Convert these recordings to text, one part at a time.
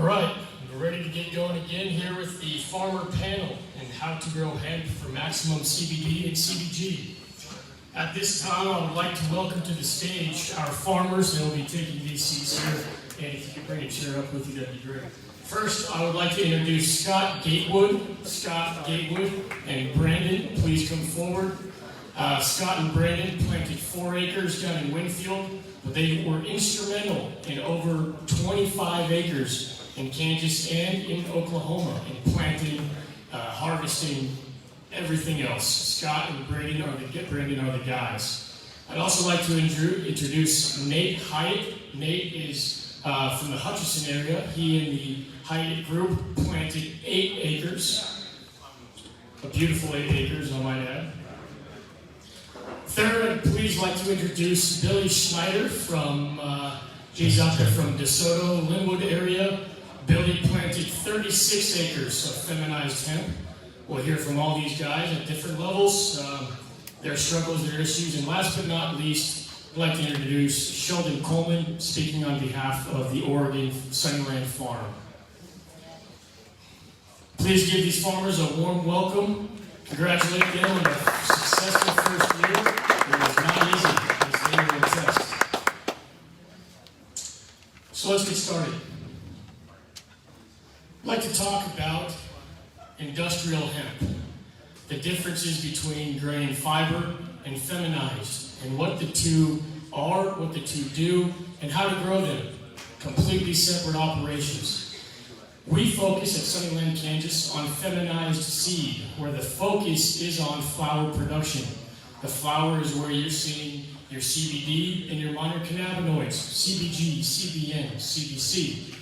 All right, we're ready to get going again here with the farmer panel and how to grow hemp for maximum CBD and CBG. At this time, I would like to welcome to the stage our farmers. They'll be taking these seats here, and if you could bring a chair up with you, that'd be great. First, I would like to introduce Scott Gatewood, and Brandon. Please come forward. Scott and Brandon planted 4 acres down in Winfield, but they were instrumental in over 25 acres in Kansas and in Oklahoma in planting, harvesting, everything else. Scott and Brandon are the guys. I'd also like to introduce Nate Hiatt. Nate is from the Hutchinson area. He and the Hiatt group planted 8 acres. A beautiful 8 acres, I might add. Third, I'd please like to introduce Billy Schneider from from DeSoto, Linwood area. Billy planted 36 acres of feminized hemp. We'll hear from all these guys at different levels, their struggles, their issues, and last but not least, I'd like to introduce Sheldon Coleman, speaking on behalf of the Oregon Sunnyland Farm. Please give these farmers a warm welcome. Congratulate them on a successful first year. It was not easy, as they will attest. So let's get started. I'd like to talk about industrial hemp, the differences between grain fiber and feminized, and what the two are, what the two do, and how to grow them. Completely separate operations. We focus at Sunnyland Kansas on feminized seed, where the focus is on flower production. The flower is where you're seeing your CBD and your minor cannabinoids, CBG, CBN, CBC.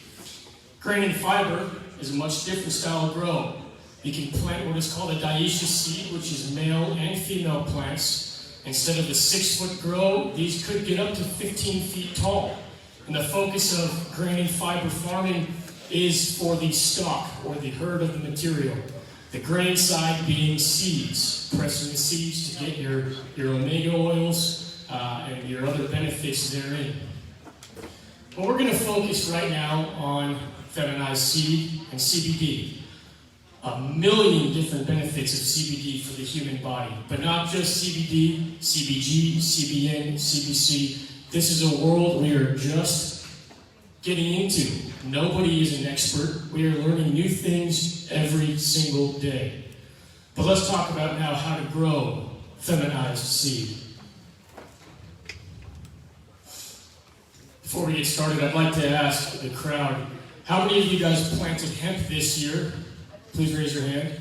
Grain and fiber is a much different style of grow. You can plant what is called a dioecious seed, which is male and female plants. Instead of a 6-foot grow, these could get up to 15 feet tall. And the focus of grain and fiber farming is for the stalk or the herd of the material. The grain side being seeds, pressing the seeds to get your omega oils and your other benefits therein. But we're going to focus right now on feminized seed and CBD. A million different benefits of CBD for the human body, but not just CBD, CBG, CBN, CBC. This is a world we are just getting into. Nobody is an expert. We are learning new things every single day. But let's talk about now how to grow feminized seed. Before we get started, I'd like to ask the crowd, how many of you guys planted hemp this year? Please raise your hand.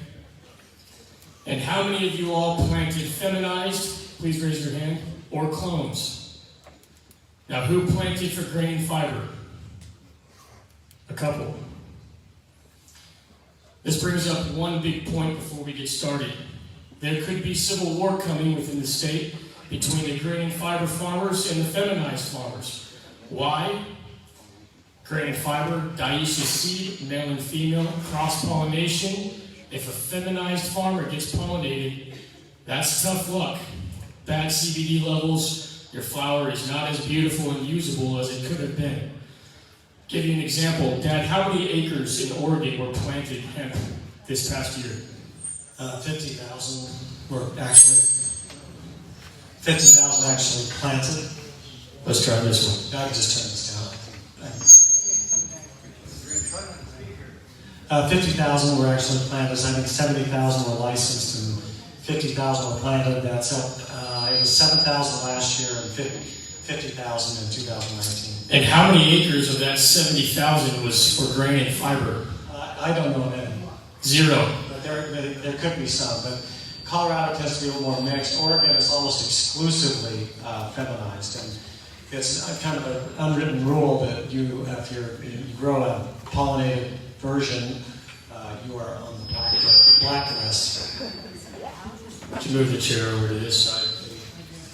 And how many of you all planted feminized? Please raise your hand. Or clones. Now, who planted for grain and fiber? A couple. This brings up one big point before we get started. There could be civil war coming within the state between the grain and fiber farmers and the feminized farmers. Why? Grain and fiber, dioecious seed, male and female, cross-pollination. If a feminized farmer gets pollinated, that's tough luck. Bad CBD levels, your flower is not as beautiful and usable as it could have been. Give you an example. Dad, how many acres in Oregon were planted hemp this past year? 50,000 were actually 50,000 actually planted. Let's try this one. I can just turn this down. 50,000 were actually planted. I think 70,000 were licensed and 50,000 were planted. That's up. It was 7,000 last year and 50,000 in 2019. And how many acres of that 70,000 was for grain and fiber? I don't know any. 0. But there could be some. But Colorado tends to be a little more mixed. Oregon is almost exclusively feminized, and it's kind of an unwritten rule that if you grow a pollinated version, you are on the blacklist. Would you move the chair over to this side?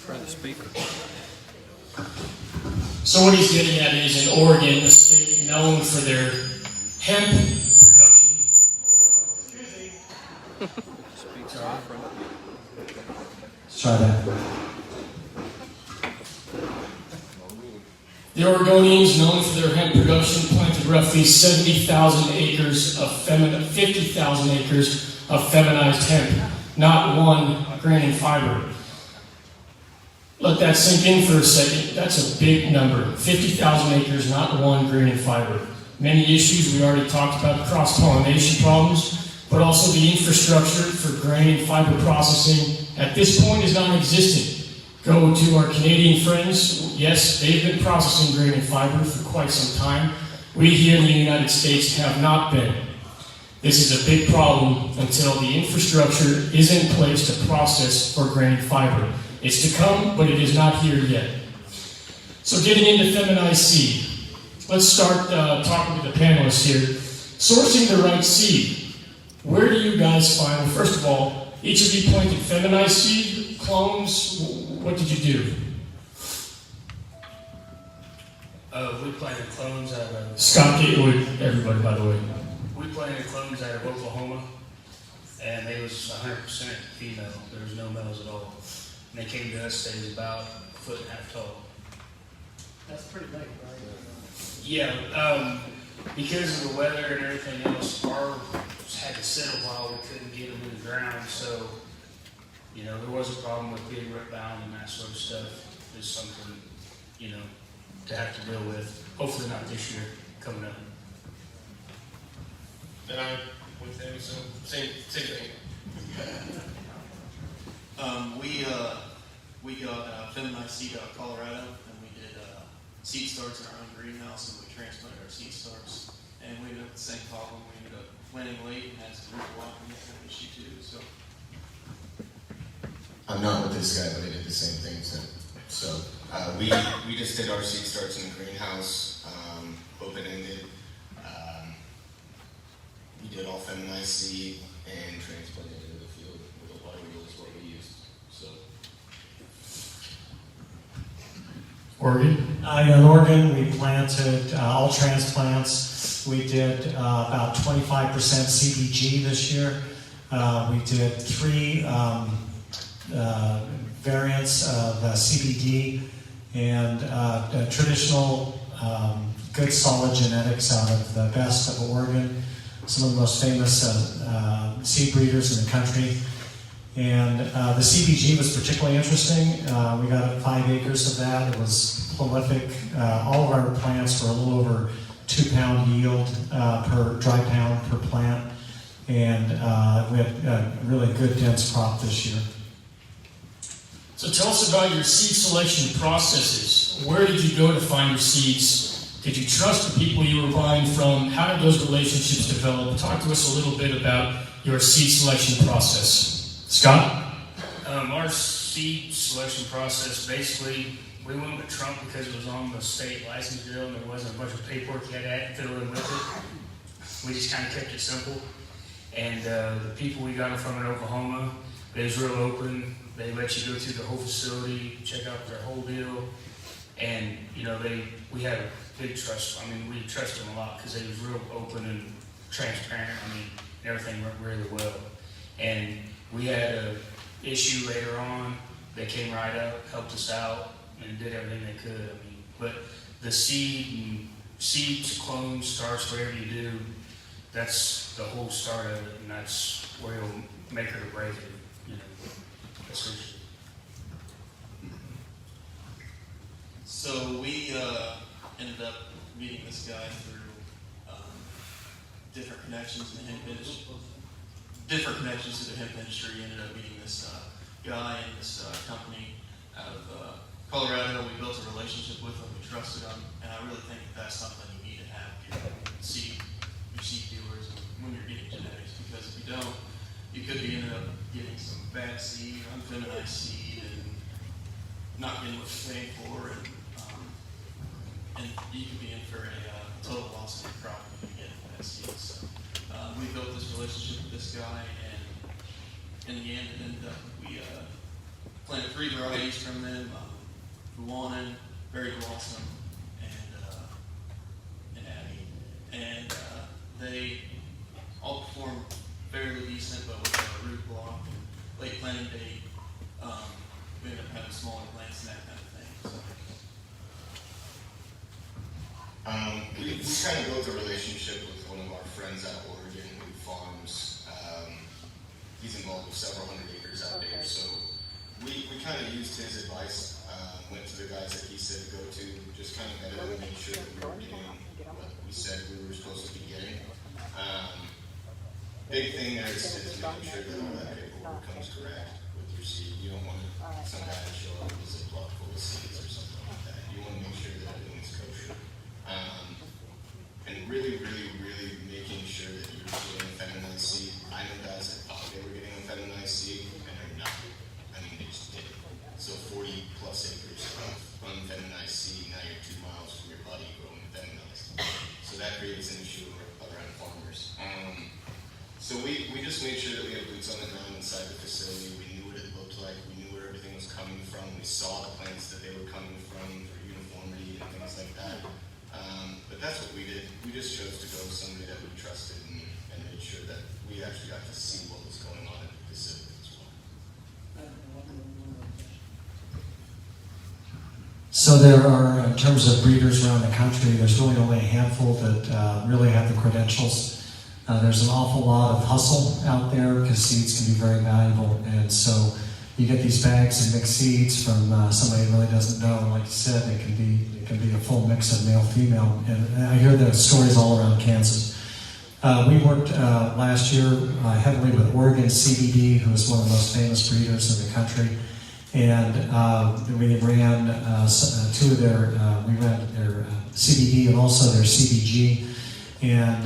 Try the speaker. So what he's getting at is in Oregon, a state known for their hemp production. Speaker off. Let's try that. The Oregonians, known for their hemp production, planted roughly 70,000 acres of 50,000 acres of feminized hemp, not one grain and fiber. Let that sink in for a second. That's a big number. 50,000 acres, not one grain and fiber. Many issues we already talked about, cross-pollination problems, but also the infrastructure for grain and fiber processing at this point is non-existent. Go to our Canadian friends. Yes, they've been processing grain and fiber for quite some time. We here in the United States have not been. This is a big problem until the infrastructure is in place to process for grain and fiber. It's to come, but it is not here yet. So getting into feminized seed. Let's start talking to the panelists here. Sourcing the right seed. Where do you guys find, well, first of all, each of you planted feminized seed, clones. What did you do? We planted clones out of... Scott Gatewood, everybody, by the way. We planted clones out of Oklahoma, and they was 100% female. There was no males at all. And they came to us, they was about a foot and a half tall. That's pretty late, right? Yeah, because of the weather and everything else, ours had to sit a while. We couldn't get them in the ground, so, you know, there was a problem with being root bound and that sort of stuff. It's something, you know, to have to deal with. Hopefully not this year coming up. And I with them, so same thing. We got feminized seed out of Colorado, and we did seed starts in our own greenhouse, and we transplanted our seed starts. And we ended up with the same problem. We ended up planting late and had some root blocking issue too. So I'm not with this guy, but I did the same thing. So we just did our seed starts in the greenhouse, open-ended. We did all feminized seed and transplanted it into the field with a water wheel is what we used. So Oregon? In Oregon, we planted all transplants. We did about 25% CBG this year. We did 3 variants of CBD and traditional good solid genetics out of the best of Oregon, some of the most famous seed breeders in the country. And the CBG was particularly interesting. We got 5 acres of that. It was prolific. All of our plants were a little over 2-pound yield per dry pound per plant. And we had a really good dense crop this year. So tell us about your seed selection processes. Where did you go to find your seeds? Did you trust the people you were buying from? How did those relationships develop? Talk to us a little bit about your seed selection process. Scott? Our seed selection process, basically, we went with Trump because it was on the state license bill and there wasn't a bunch of paperwork you had to fill in with it. We just kind of kept it simple. And the people we got them from in Oklahoma, they was real open. They let you go through the whole facility, check out their whole deal. And, you know, we had a big trust. I mean, we trusted them a lot because they was real open and transparent. I mean, everything went really well. And we had an issue later on. They came right out, helped us out, and did everything they could. I mean, but the seeds, clones, starts, whatever you do, that's the whole start of it, and that's where you'll make it or break it. You know, essentially. So we ended up meeting this guy through different connections in the hemp industry. Ended up meeting this guy and this company out of Colorado. We built a relationship with him. We trusted him, and I really think that's something you need to have your seed dealers when you're getting genetics. Because if you don't, you could be ended up getting some bad seed, unfeminized seed, and not getting what you're paying for, and you could be in for a total loss of your crop if you get bad seed. So we built this relationship with this guy, and in the end, it ended up we planted 3 varieties from them: Buonan, Berry Blossom, and Abby, and they all performed fairly decent, but with a root block and late planting date, we ended up having smaller plants and that kind of thing. So. We kind of built a relationship with one of our friends out of Oregon who farms. He's involved with several hundred acres out there, so we kind of used his advice. Went to the guys that he said to go to, just kind of vetted and made sure that we were getting what we said we were supposed to be getting. Big thing there is making sure that all that paperwork comes correct with your seed. You don't want some guy to show up with a Ziploc full of seeds or something like that. You want to make sure that everything's kosher. And really, really, really making sure that you're getting a feminized seed. I know guys that thought they were getting a feminized seed, and they're not. I mean, they just didn't. So 40 plus acres of unfeminized seed, now you're 2 miles from your buddy growing feminized. So that creates an issue around farmers. So we just made sure that we had boots on the ground inside the facility. We knew what it looked like. We knew where everything was coming from. We saw the plants that they were coming from for uniformity and things like that. But that's what we did. We just chose to go with somebody that we trusted and made sure that we actually got to see what was going on at the facility as well. So there are, in terms of breeders around the country, there's really only a handful that really have the credentials. There's an awful lot of hustle out there because seeds can be very valuable, and so you get these bags of mixed seeds from somebody who really doesn't know. And like you said, it can be a full mix of male-female, and I hear the stories all around Kansas. We worked last year heavily with Oregon CBD, who is one of the most famous breeders in the country, and we ran two of their CBD and also their CBG. And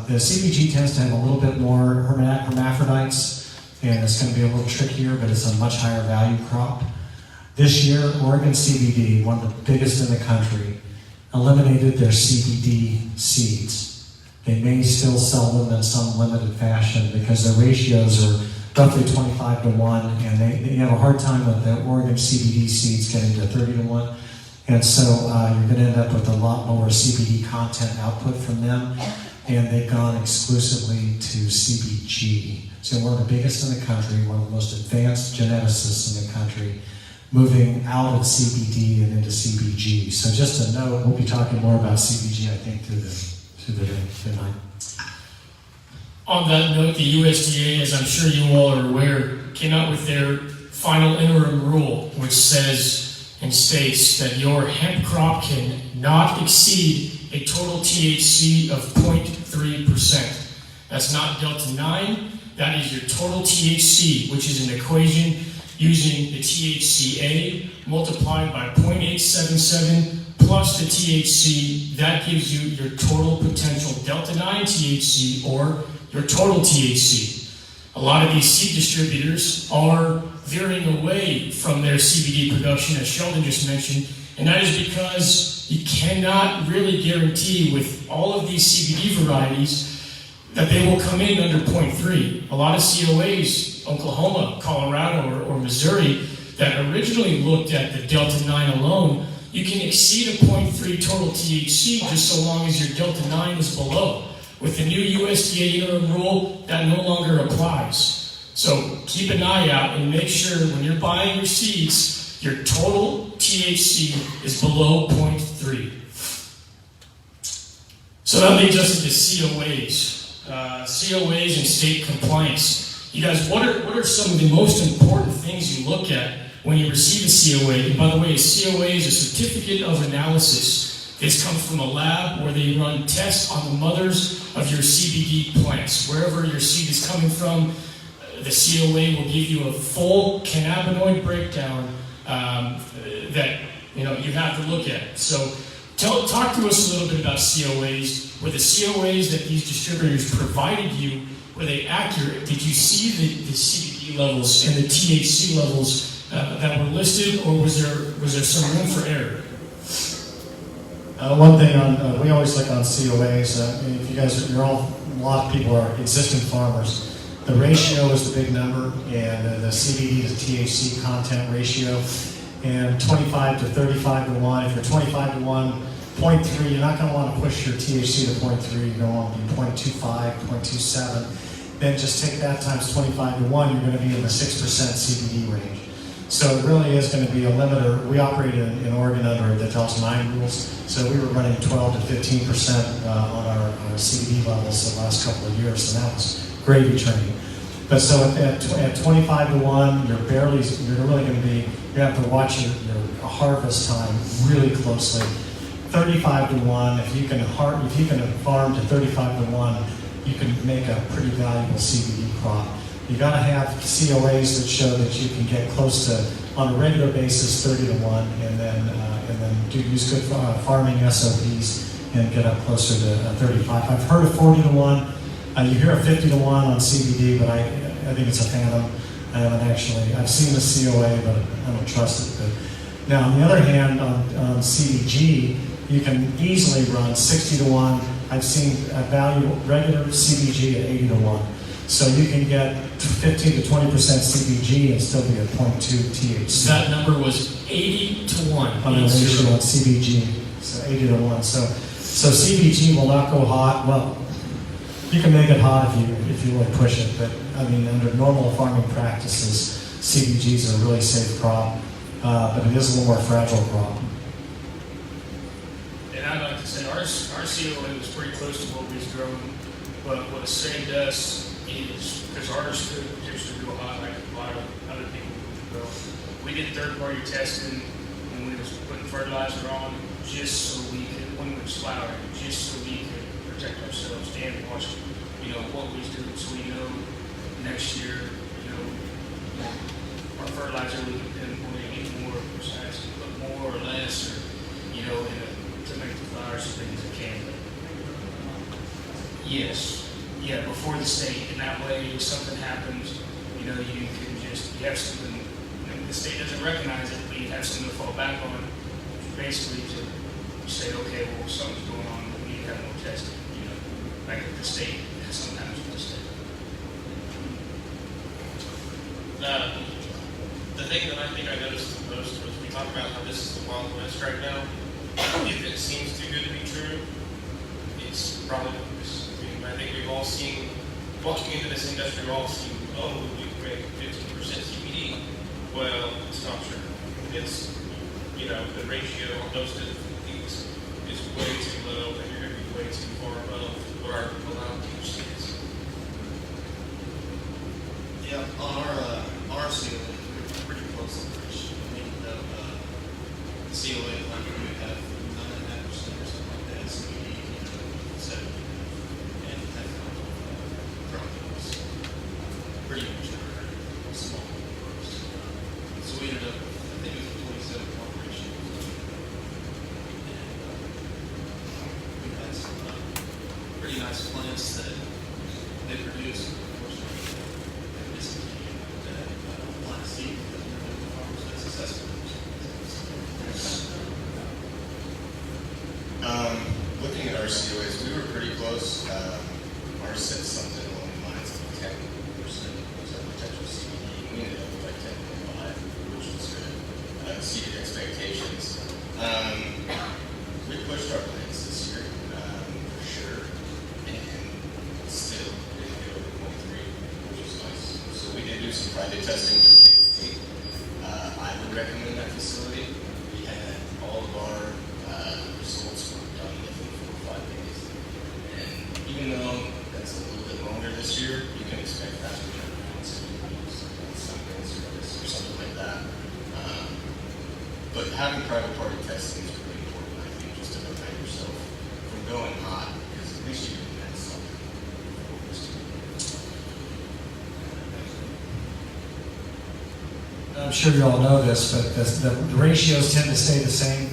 the CBG tends to have a little bit more hermaphrodites, and it's going to be a little trickier, but it's a much higher value crop. This year, Oregon CBD, one of the biggest in the country, eliminated their CBD seeds. They may still sell them in some limited fashion because their ratios are roughly 25 to 1, and they have a hard time with the Oregon CBD seeds getting to 30 to 1. And so you're going to end up with a lot lower CBD content output from them, and they've gone exclusively to CBG. So one of the biggest in the country, one of the most advanced geneticists in the country, moving out of CBD and into CBG. So just a note, we'll be talking more about CBG, I think, through the day tonight. On that note, the USDA, as I'm sure you all are aware, came out with their final interim rule, which says and states that your hemp crop can not exceed a total THC of 0.3%. That's not Delta 9, that is your total THC, which is an equation using the THCA multiplied by 0.877 plus the THC. That gives you your total potential Delta 9 THC or your total THC. A lot of these seed distributors are veering away from their CBD production, as Sheldon just mentioned, and that is because you cannot really guarantee with all of these CBD varieties that they will come in under 0.3. A lot of COAs, Oklahoma, Colorado, or Missouri, that originally looked at the Delta 9 alone, you can exceed a 0.3 total THC just so long as your Delta 9 is below. With the new USDA interim rule, that no longer applies. So keep an eye out and make sure when you're buying your seeds, your total THC is below 0.3. So that leads us into COAs. COAs and state compliance. You guys, what are some of the most important things you look at when you receive a COA? And by the way, a COA is a certificate of analysis. This comes from a lab where they run tests on the mothers of your CBD plants. Wherever your seed is coming from, the COA will give you a full cannabinoid breakdown that you have to look at. So talk to us a little bit about COAs. Were the COAs that these distributors provided you, were they accurate? Did you see the CBD levels and the THC levels that were listed, or was there some room for error? One thing we always look on COAs. If you guys, a lot of people are existing farmers. The ratio is the big number, and the CBD to THC content ratio, and 25 to 35 to 1. If you're 25 to 1, 0.3, you're not going to want to push your THC to 0.3. You're going to want to be 0.25, 0.27. Then just take that times 25 to 1. You're going to be in the 6% CBD range. So it really is going to be a limiter. We operate in Oregon under the Delta 9 rules, so we were running 12 to 15% on our CBD levels the last couple of years, and that was gravy train. But so at 25 to 1, you're really going to be, you have to watch your harvest time really closely. 35 to 1, if you can farm to 35 to 1, you can make a pretty valuable CBD crop. You got to have COAs that show that you can get close to, on a regular basis, 30 to 1, and then use good farming SOPs and get up closer to 35. I've heard of 40 to 1. You hear a 50 to 1 on CBD, but I think it's a phantom. I've seen the COA, but I don't trust it. But now, on the other hand, on CBG, you can easily run 60 to 1. I've seen regular CBG at 80 to 1. So you can get 15 to 20% CBG and still be at 0.2 THC. That number was 80 to 1. On the ratio on CBG, so 80 to 1. So CBG will not go hot. Well, you can make it hot if you really push it, but I mean, under normal farming practices, CBG is a really safe crop, but it is a little more fragile crop. And I'd like to say our COA was pretty close to what we was growing, but what it saved us is, because ours could just go hot like a lot of other people grow. We did third-party testing when we was putting fertilizer on, just so we could, when we was flowering, just so we could protect ourselves and watch, what we was doing, so we know next year, our fertilizer we can pinpoint even more precise, put more or less, or to make the flowers as big as it can. But yes. Yeah, before the state, and that way, if something happens, you have something, the state doesn't recognize it, but you have something to fall back on, basically to say, okay, well, something's going on, we need to have more testing, like if the state, something happens with the state. The thing that I think I noticed the most was we talk about how this is the Wild West right now. If it seems too good to be true, it's probably not. I think we've all seen, walking into this industry, we've all seen, we can make 15% CBD. Well, it's not true. It's, the ratio on those things is way too low, and you're going to be way too far above what our allowed THC is. Yeah, on our COA, we're pretty close to the ratio. I mean, the COA, we would have 9.5% or something like that, CBD, 70. Pretty much small numbers. So we ended up, I think it was 27 operations. And we've had some pretty nice plants that they produce. Unfortunately, they discontinued that last seed because we were the farmers that successful. Looking at our COAs, we were pretty close. Ours said something along the lines of 10% was our potential CBD. We ended up with like 10.5, which was good. Exceeded expectations. We pushed our plans this year, for sure, and still didn't get over 0.3, which was nice. So we did do some private testing. I would recommend that facility. We had all of our results were done within 4 or 5 days. And even though that's a little bit longer this year, you can expect faster turnarounds on Sunnyland service or something like that. But having private party testing is really important, I think, just to prevent yourself from going hot, because at least you can have something. I'm sure you all know this, but the ratios tend to stay the same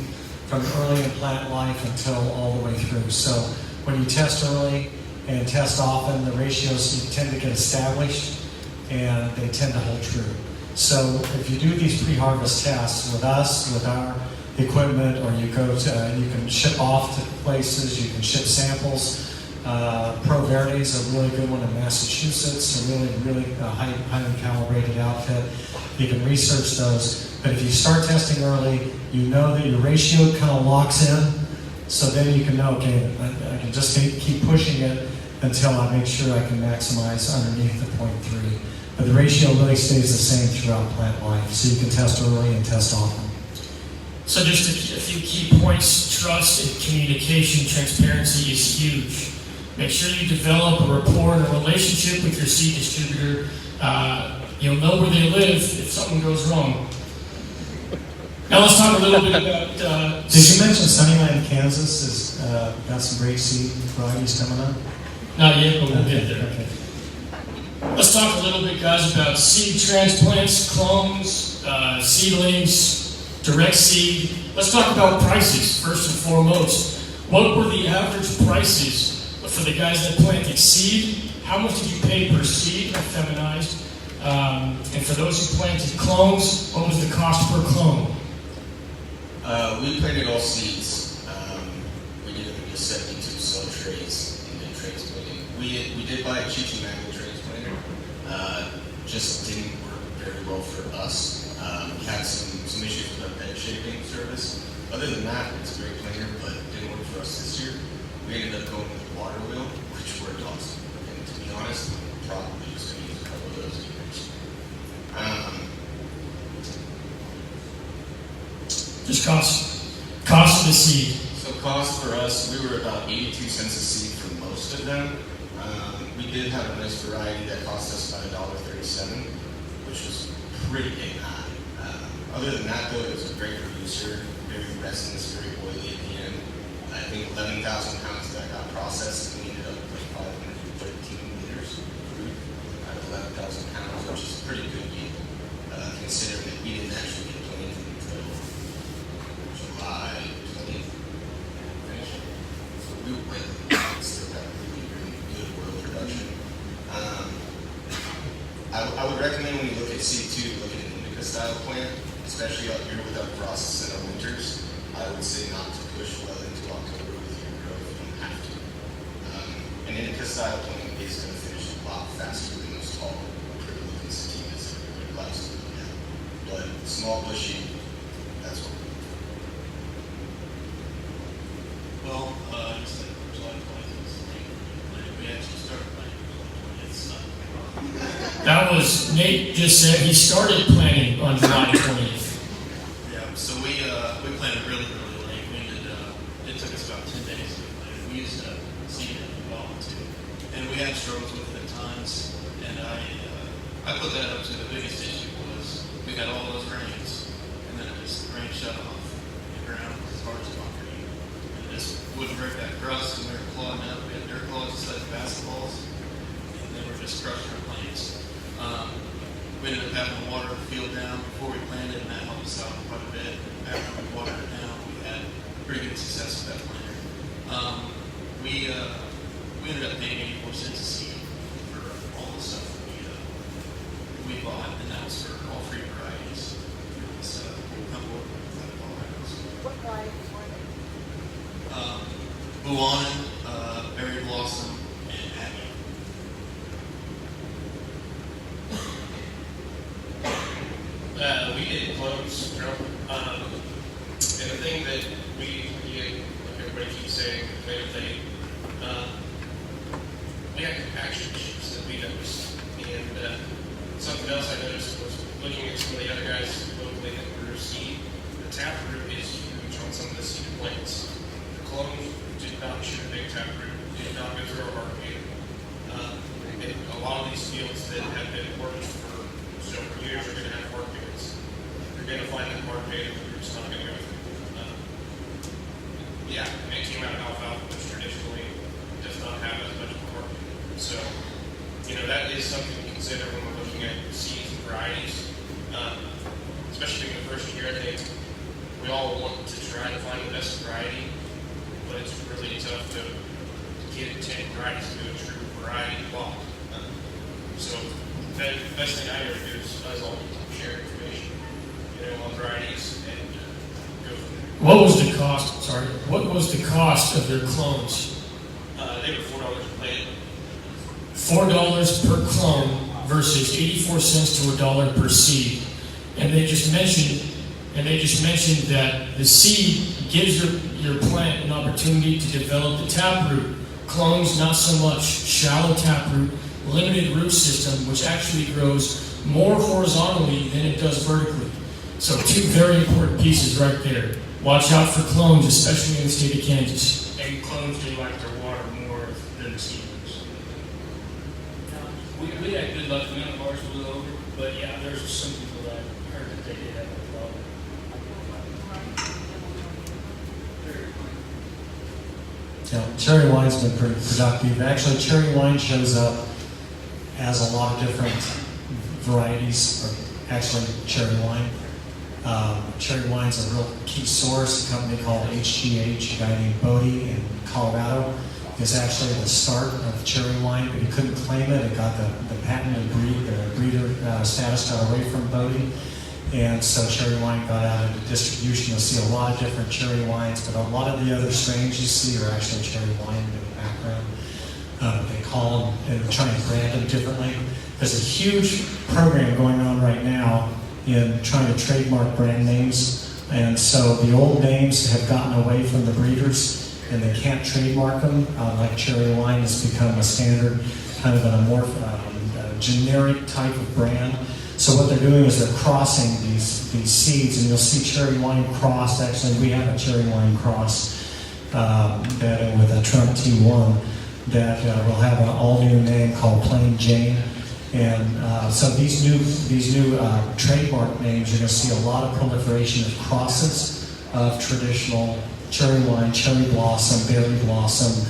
from early in plant life until all the way through. So when you test early and test often, the ratios tend to get established and they tend to hold true. So if you do these pre-harvest tests with us, with our equipment, or you go to, you can ship off to places, you can ship samples. Pro Verde is a really good one in Massachusetts, a really highly calibrated outfit. You can research those, but if you start testing early, you know that your ratio kind of locks in, so then you can know, okay, I can just keep pushing it until I make sure I can maximize underneath the 0.3. but the ratio really stays the same throughout plant life, so you can test early and test often. So just a few key points: trust and communication, transparency is huge. Make sure you develop a rapport and a relationship with your seed distributor. You'll know where they live if something goes wrong. Now let's talk a little bit about... Did you mention Sunnyland, Kansas has got some great seed varieties coming up? Not yet, but we'll get there. Okay. Let's talk a little bit, guys, about seed transplants, clones, seedlings, direct seed. Let's talk about prices, first and foremost. What were the average prices for the guys that planted seed? How much did you pay per seed of feminized? And for those who planted clones, what was the cost per clone? We planted all seeds. We did it with just 72 cell trays and then transplanting. We did buy a Chichi Mango transplanter. Just didn't work very well for us. We had some issues with our bed shaping service. Other than that, it's a great planter, but it didn't work for us this year. We ended up going with the water wheel, which worked awesome. And to be honest, probably just going to use a couple of those years. Just cost of the seed. So cost for us, we were about 82 cents a seed for most of them. We did have a nice variety that cost us about $1.37, which was pretty dang high. Other than that, though, it was a great producer, very resinous, very oily at the end. I think 11,000 pounds that got processed, and we ended up with like 513 liters of fruit out of 11,000 pounds, which is a pretty good yield, considering that we didn't actually get planted until July 20th. So we were still got really, really good oil production. I would recommend when you look at C2, look at an indica style plant, especially out here without frosts in our winters. I would say not to push well into October with your growth if you don't have to. An indica style plant is going to finish a lot faster than those tall, pretty looking sativas that everybody likes to look at. But small bushy, that's what we're looking for. Well, just like July 20th, we actually started planning July 20th. It's not That was, Nate just said he started planting on July 20th. Yeah, so we planted really, really late. It took us about 10 days to plant. We used seed in development too. And we had struggles with it at times. And I put that up to the biggest issue was we had all those rains. And then the rain shut off. The ground was as hard as concrete. And it just wouldn't break that crust. And we were clawing up. We had dirt claws just like basketballs. And they were just crushing our plants. We ended up having to water the field down before we planted, and that helped us out quite a bit. After we watered it down, we had pretty good success with that planter. We ended up paying 84 cents a seed for all the stuff that we bought, and that was for all three varieties. So we'll come over with all varieties. What varieties were they? Buonin, Berry Blossom, and Abby. We did clones, and the thing that we like everybody keeps saying, the main thing, we had compaction issues that we noticed, and something else I noticed was looking at some of the other guys locally that grew seed, the taproot is huge on some of the seeded plants. The clones did not shoot a big taproot, did not go through our market. And a lot of these fields that have been worked for several years are going to have work fields. You're going to find that mark data the root's not going to go through. And it came out of alfalfa, which traditionally does not have as much work. So, that is something to consider when we're looking at seeds and varieties. Especially in the first year, I think we all want to try to find the best variety, but it's really tough to get 10 varieties to do a true variety plot. So the best thing I ever do is I'll share information, on varieties and go from there. What was the cost? Sorry. What was the cost of their clones? They were $4 a plant. $4 per clone versus 84 cents to $1 per seed. And they just mentioned that the seed gives your plant an opportunity to develop the taproot. Clones, not so much. Shallow taproot, limited root system, which actually grows more horizontally than it does vertically. So 2 very important pieces right there. Watch out for clones, especially in the state of Kansas. And clones do like their water more than the seedlings. We had good luck, none of ours blew over, but yeah, there's some people that heard that they did have a problem. Cherry wine's been pretty productive. Actually, cherry wine shows up as a lot of different varieties, or actually cherry wine. Cherry wine's a real key source. A company called HGH, a guy named Bodie in Colorado, is actually the start of cherry wine, but he couldn't claim it. It got the patented breeder status got away from Bodie. And so cherry wine got out into distribution. You'll see a lot of different cherry wines, but a lot of the other strains you see are actually cherry wine in the background. They call them and try and brand them differently. There's a huge program going on right now in trying to trademark brand names. And so the old names have gotten away from the breeders and they can't trademark them. Like cherry wine has become a standard, kind of an generic type of brand. So what they're doing is they're crossing these seeds, and you'll see cherry wine crossed. Actually, we have a cherry wine cross that with a Trump T1 that will have an all-new name called Plain Jane. And so these new trademark names, you're going to see a lot of proliferation of crosses of traditional cherry wine, cherry blossom, berry blossom.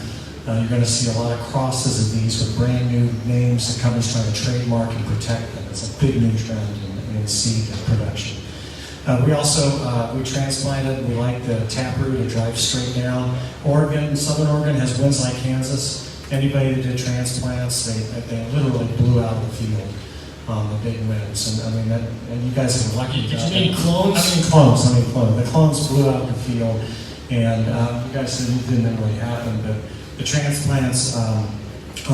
You're going to see a lot of crosses of these with brand new names that companies trying to trademark and protect them. It's a big new trend in seed production. We also, we transplanted, we like the taproot, it drives straight down. Oregon, Southern Oregon has winds like Kansas. Anybody that did transplants, they literally blew out of the field on the big winds. And I mean, and you guys are lucky. Did you mean clones? I mean clones. The clones blew out of the field, and you guys didn't really happen, but the transplants are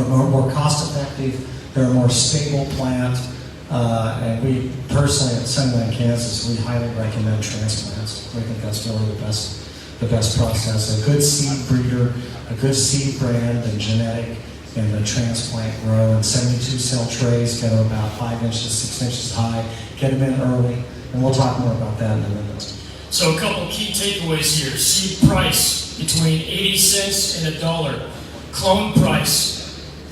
more cost effective. They're a more stable plant. And we personally at Sunnyland, Kansas, we highly recommend transplants. We think that's really the best process. A good seed breeder, a good seed brand and genetic, and the transplant grow in 72 cell trays, get them about 5 inches, 6 inches high, get them in early, and we'll talk more about that in a minute. So a couple key takeaways here. Seed price between 80 cents and $1. Clone price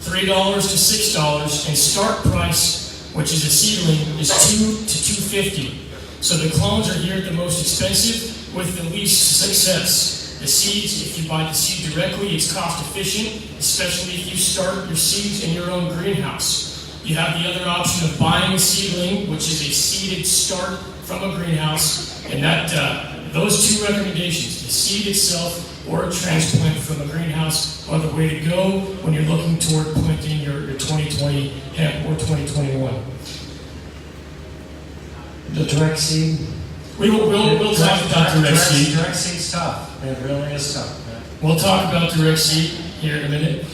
$3 to $6, and start price, which is a seedling, is $2 to $2.50. So the clones are here at the most expensive with the least success. The seeds, if you buy the seed directly, it's cost efficient, especially if you start your seeds in your own greenhouse. You have the other option of buying a seedling, which is a seeded start from a greenhouse, and that those 2 recommendations, the seed itself or a transplant from a greenhouse, are the way to go when you're looking toward planting your 2020 hemp or 2021. The direct seed? We'll talk about direct seed. Direct seed's tough. It really is tough. We'll talk about direct seed here in a minute.